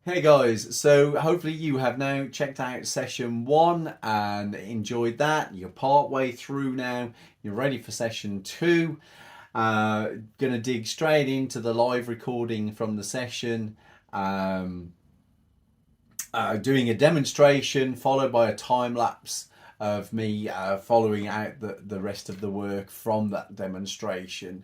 Hey guys, so hopefully you have now checked out session 1 and enjoyed that. You're part way through now, you're ready for session 2. Gonna dig straight into the live recording from the session, doing a demonstration followed by a time lapse of me following out the rest of the work from that demonstration.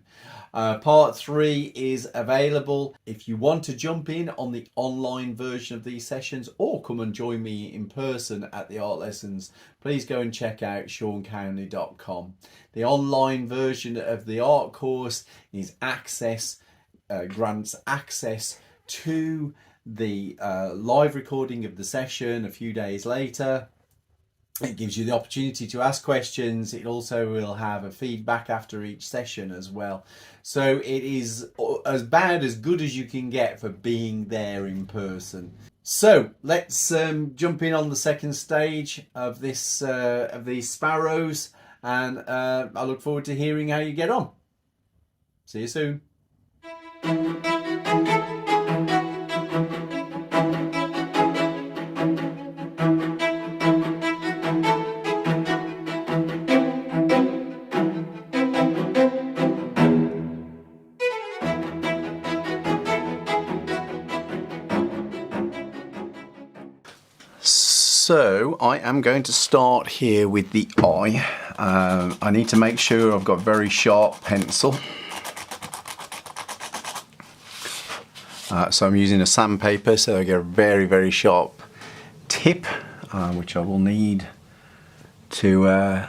Part 3 is available if you want to jump in on the online version of these sessions or come and join me in person at the art lessons. Please go and check out seancownley.com. The online version of the art course is grants access to the live recording of the session a few days later. It gives you the opportunity to ask questions. It also will have a feedback after each session as well. So it is about as good as you can get for being there in person. So let's jump in on the second stage of this of these sparrows, and I look forward to hearing how you get on. See you soon. So I am going to start here with the eye. I need to make sure I've got very sharp pencil. So I'm using a sandpaper, so I get a very, very sharp tip, which I will need to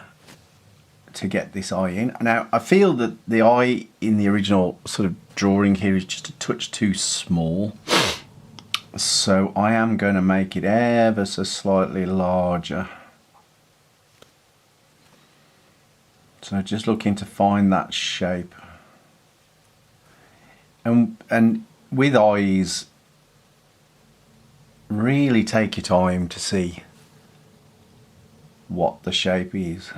get this eye in. Now I feel that the eye in the original sort of drawing here is just a touch too small. So I am going to make it ever so slightly larger. So just looking to find that shape. And with eyes, really take your time to see what the shape is.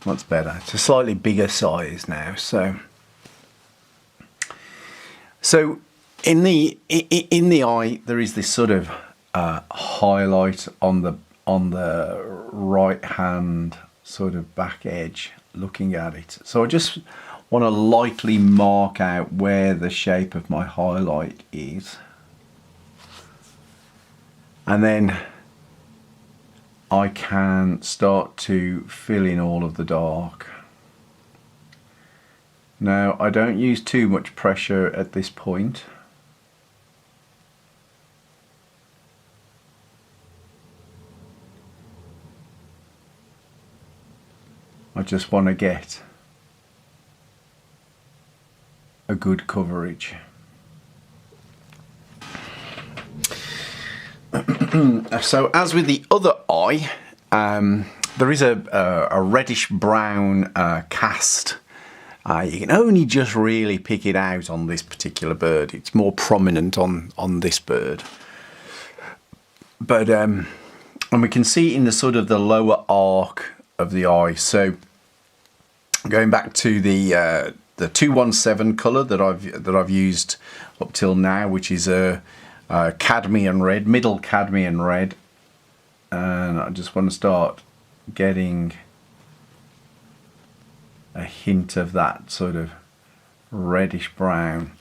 That's better. It's a slightly bigger size now. So in the eye there is this sort of highlight on the right hand sort of back edge looking at it. So I just want to lightly mark out where the shape of my highlight is, and then I can start to fill in all of the dark. Now I don't use too much pressure at this point. I just want to get a good coverage. So as with the other eye, there is a reddish brown cast. You can only just really pick it out on this particular bird. It's more prominent on this bird. But and we can see in the sort of the lower arc of the eye. So going back to the 217 colour that I've used up till now, which is a cadmium red, middle cadmium red, and I just want to start getting a hint of that sort of reddish brown.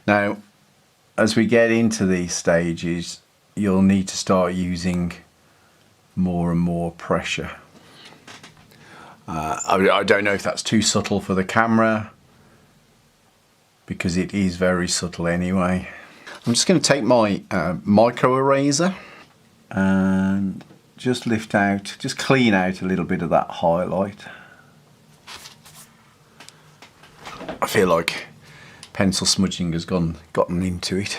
Now as we get into these stages, you'll need to start using more and more pressure. I don't know if that's too subtle for the camera, because it is very subtle anyway. I'm just going to take my micro eraser and just clean out a little bit of that highlight. I feel like pencil smudging has gotten into it,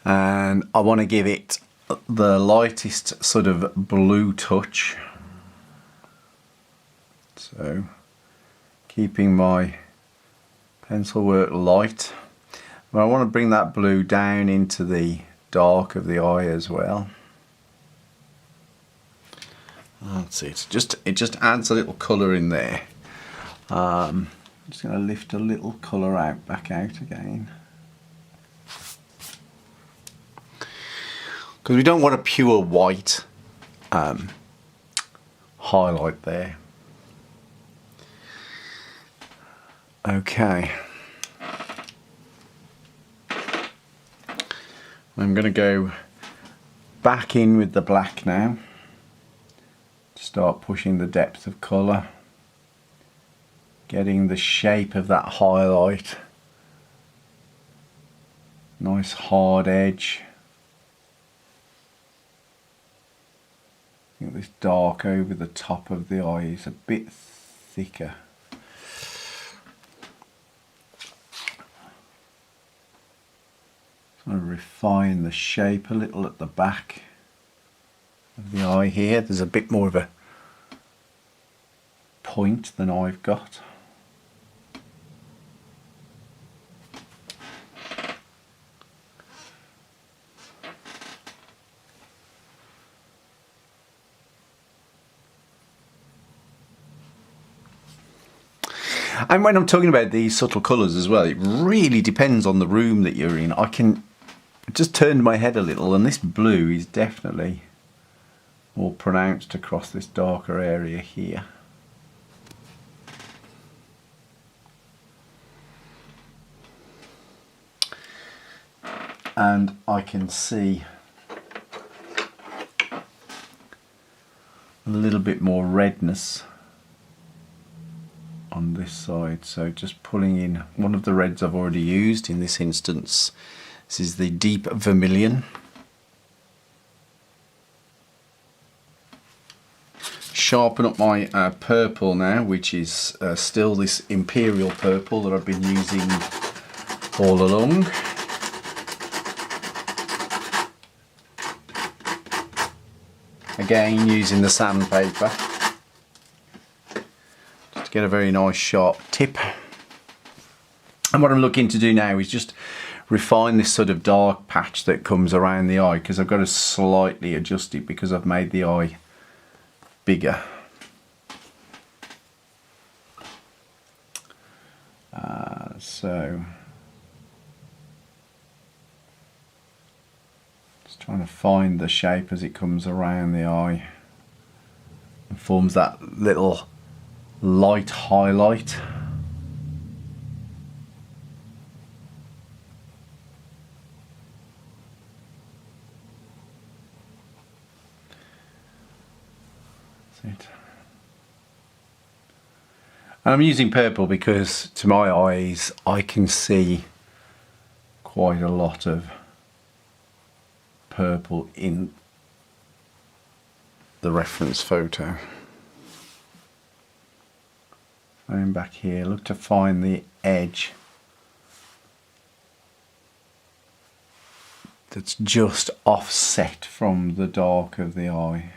and I want to give it the lightest sort of blue touch. So keeping my pencil work light, but I want to bring that blue down into the dark of the eye as well. That's it. It just adds a little colour in there. Just going to lift a little colour out, back out again. Because we don't want a pure white highlight there. Okay. I'm going to go back in with the black now. Start pushing the depth of colour. Getting the shape of that highlight. Nice hard edge. I think this dark over the top of the eye is a bit thicker. I'm going to refine the shape a little at the back of the eye here. There's a bit more of a point than I've got. And when I'm talking about these subtle colours as well, it really depends on the room that you're in. I just turned my head a little, and this blue is definitely more pronounced across this darker area here. And I can see a little bit more redness on this side, so just pulling in one of the reds I've already used. In this instance, this is the deep vermilion. Sharpen up my purple now, which is still this imperial purple that I've been using all along. Again, using the sandpaper. Get a very nice sharp tip. And what I'm looking to do now is just refine this sort of dark patch that comes around the eye, because I've got to slightly adjust it because I've made the eye bigger. So just trying to find the shape as it comes around the eye and forms that little light highlight. That's it. And I'm using purple because to my eyes I can see quite a lot of purple in the reference photo. Going back here, look to find the edge that's just offset from the dark of the eye.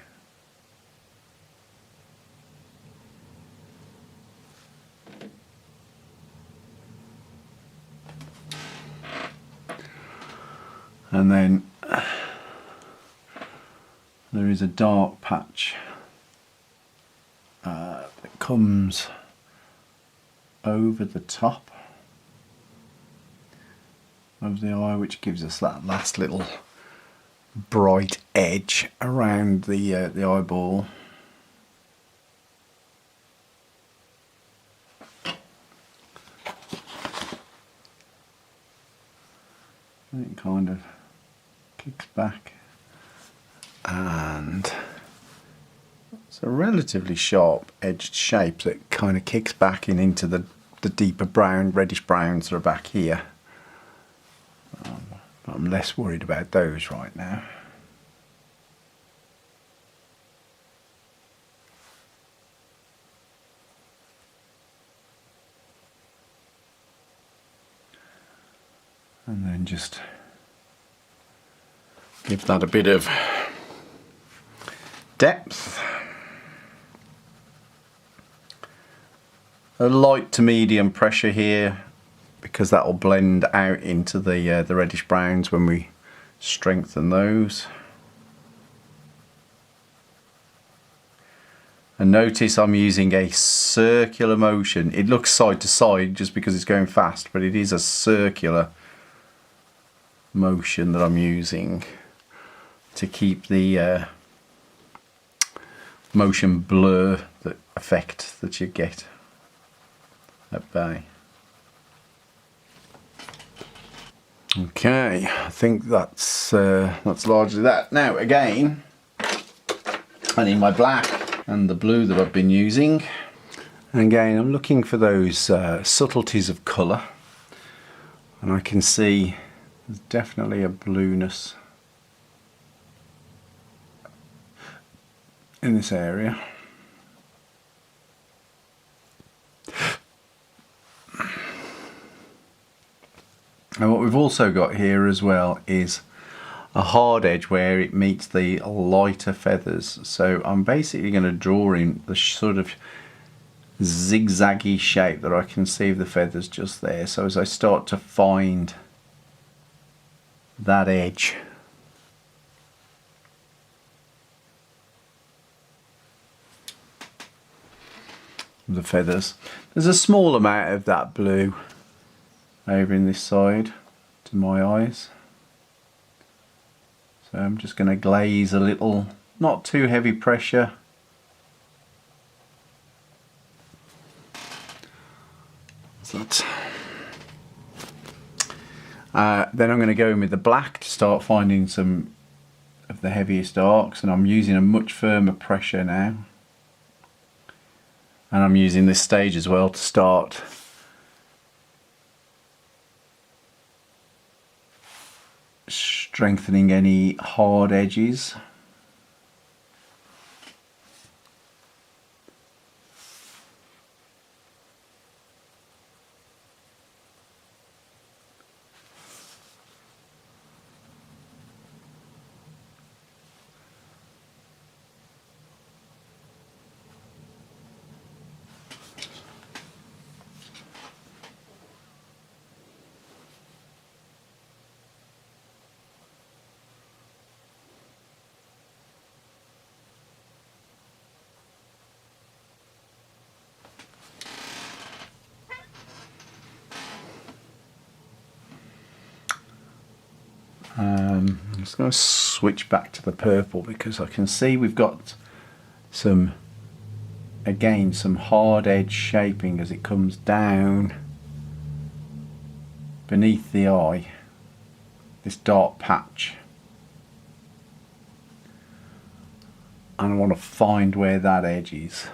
And then there is a dark patch that comes over the top of the eye, which gives us that last little bright edge around the eyeball. It kind of kicks back, and it's a relatively sharp edged shape that kind of kicks back into the deeper brown, reddish browns that are back here. But I'm less worried about those right now. And then just give that a bit of depth. A light to medium pressure here, because that will blend out into the reddish browns when we strengthen those. And notice I'm using a circular motion. It looks side to side just because it's going fast, but it is a circular motion that I'm using to keep the motion blur effect that you get at bay. Okay, I think that's largely that. Now again, I need my black and the blue that I've been using. And again, I'm looking for those subtleties of colour, and I can see there's definitely a blueness in this area. And what we've also got here as well is a hard edge where it meets the lighter feathers. So I'm basically going to draw in the sort of zigzaggy shape that I can see of the feathers just there. So as I start to find that edge, the feathers, there's a small amount of that blue over in this side to my eyes. So I'm just going to glaze a little, not too heavy pressure. So that's, then I'm going to go in with the black to start finding some of the heaviest arcs, and I'm using a much firmer pressure now. And I'm using this stage as well to start strengthening any hard edges. I'm just going to switch back to the purple because I can see we've got some, again, some hard edge shaping as it comes down beneath the eye, this dark patch. And I want to find where that edge is.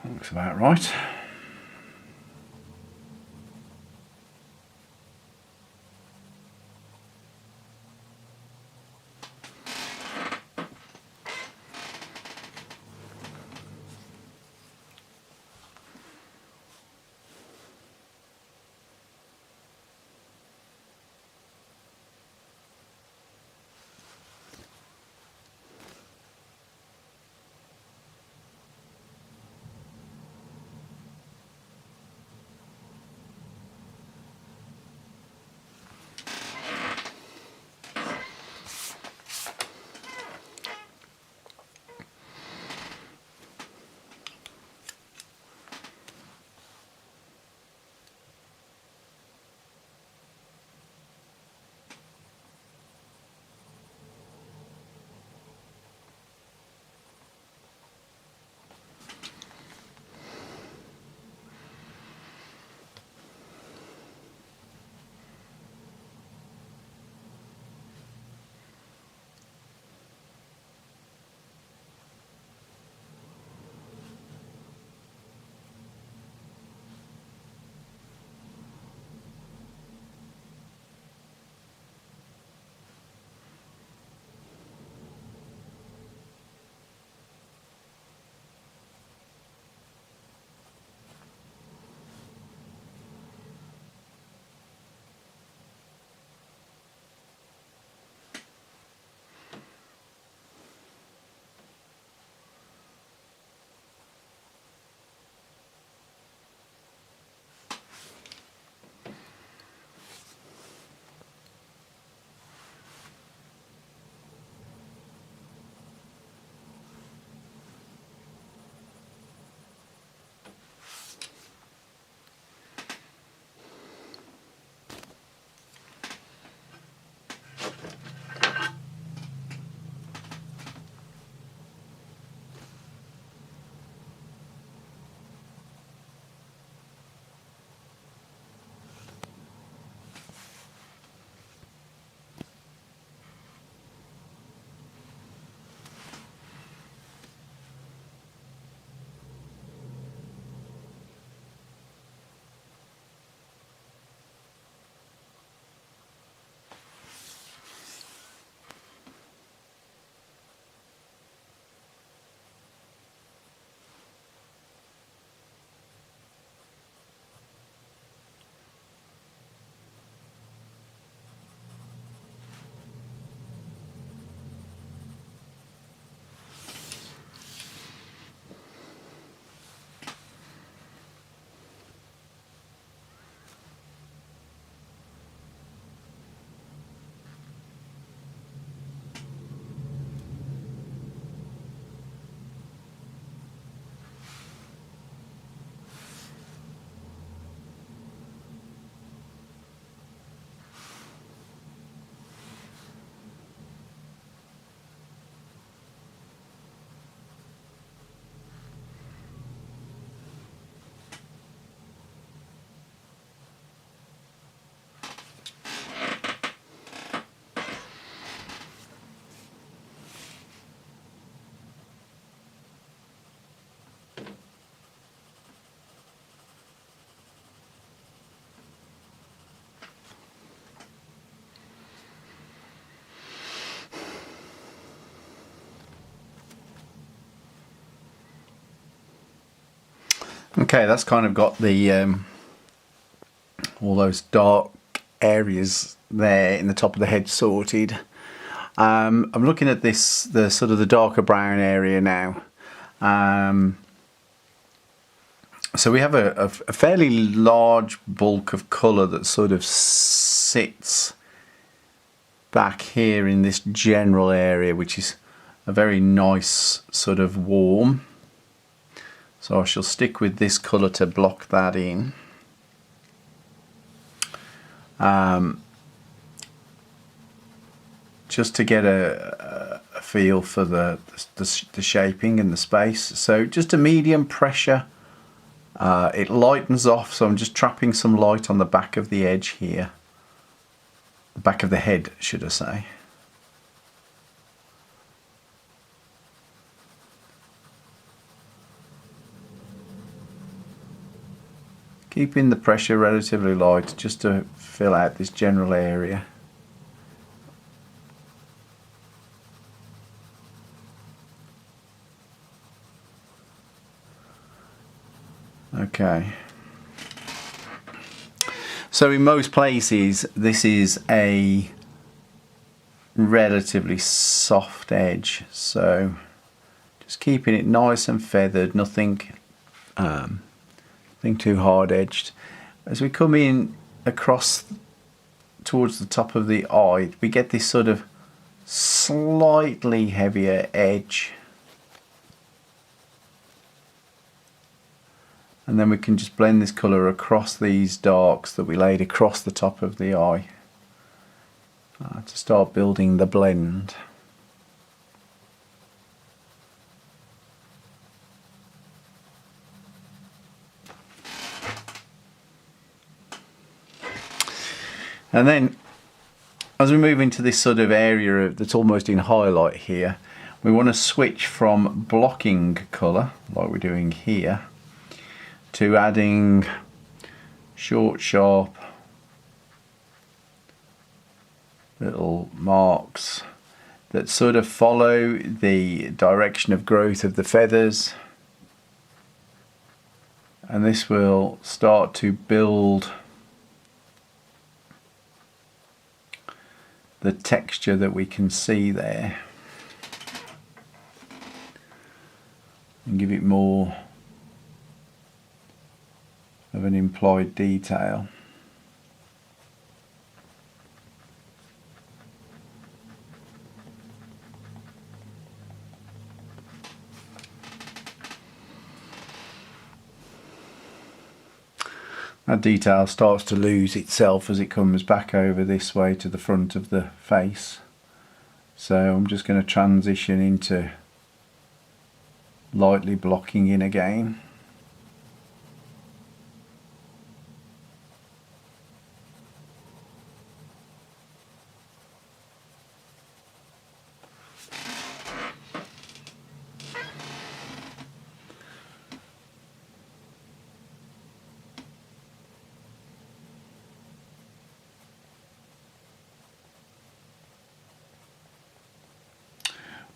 Looks about right. Okay, that's kind of got the all those dark areas there in the top of the head sorted. I'm looking at this, the sort of the darker brown area now. So we have a fairly large bulk of colour that sort of sits back here in this general area, which is a very nice sort of warm. So I shall stick with this colour to block that in. Just to get a feel for the shaping and the space. So just a medium pressure. It lightens off, so I'm just trapping some light on the back of the edge here. The back of the head, should I say. Keeping the pressure relatively light just to fill out this general area. Okay. So in most places this is a relatively soft edge, so just keeping it nice and feathered, nothing too hard edged. As we come in across towards the top of the eye, we get this sort of slightly heavier edge, and then we can just blend this colour across these darks that we laid across the top of the eye to start building the blend. And then as we move into this sort of area that's almost in highlight here, we want to switch from blocking colour, like we're doing here, to adding short, sharp little marks that sort of follow the direction of growth of the feathers. And this will start to build the texture that we can see there and give it more of an implied detail. That detail starts to lose itself as it comes back over this way to the front of the face. So I'm just going to transition into lightly blocking in again.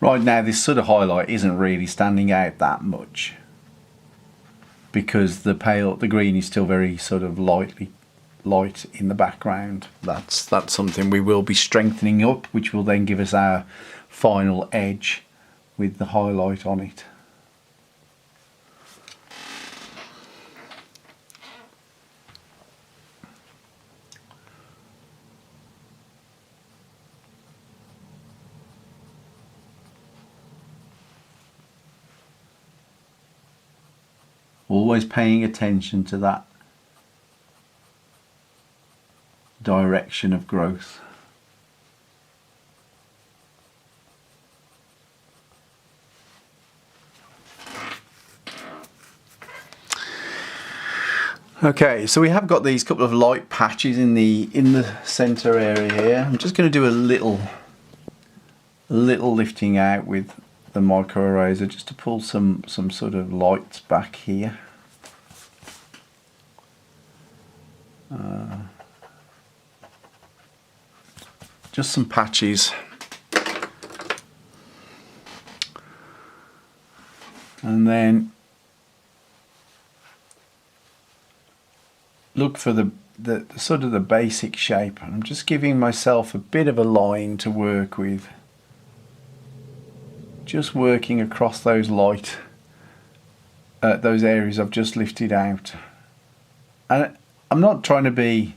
Right now this sort of highlight isn't really standing out that much because the green is still very sort of light in the background. That's something we will be strengthening up, which will then give us our final edge with the highlight on it. Always paying attention to that direction of growth. Okay, so we have got these couple of light patches in the center area here. I'm just going to do a little lifting out with the micro eraser just to pull some sort of lights back here. Just some patches, and then look for the sort of the basic shape. I'm just giving myself a bit of a line to work with. Just working across those those areas I've just lifted out. And I'm not trying to be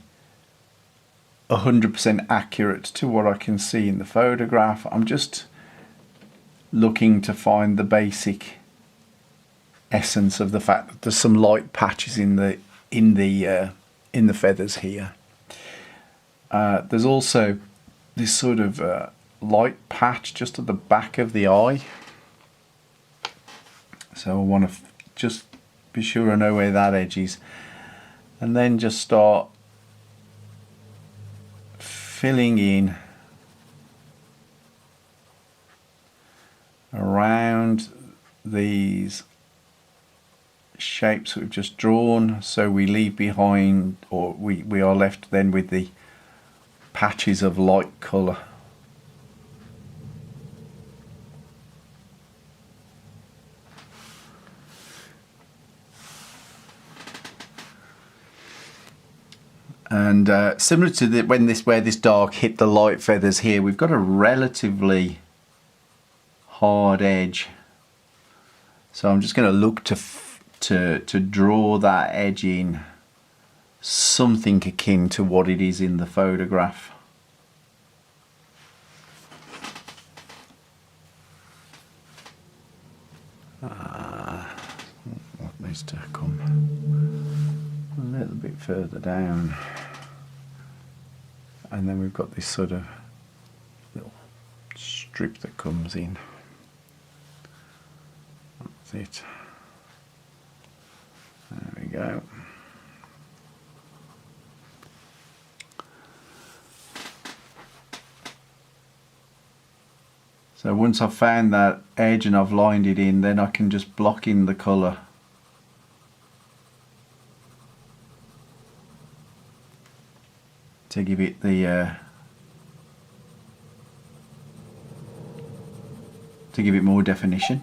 100% accurate to what I can see in the photograph. I'm just looking to find the basic essence of the fact that there's some light patches in the feathers here. There's also this sort of light patch just at the back of the eye, so I want to just be sure I know where that edge is, and then just start filling in around these shapes we've just drawn, so we leave behind, or we are left then with the patches of light colour. And similar to where this dark hit the light feathers here, we've got a relatively hard edge. So I'm just going to look to draw that edge in something akin to what it is in the photograph. What needs to come a little bit further down, and then we've got this sort of little strip that comes in. That's it. There we go. So once I've found that edge and I've lined it in, then I can just block in the colour. To give it more definition.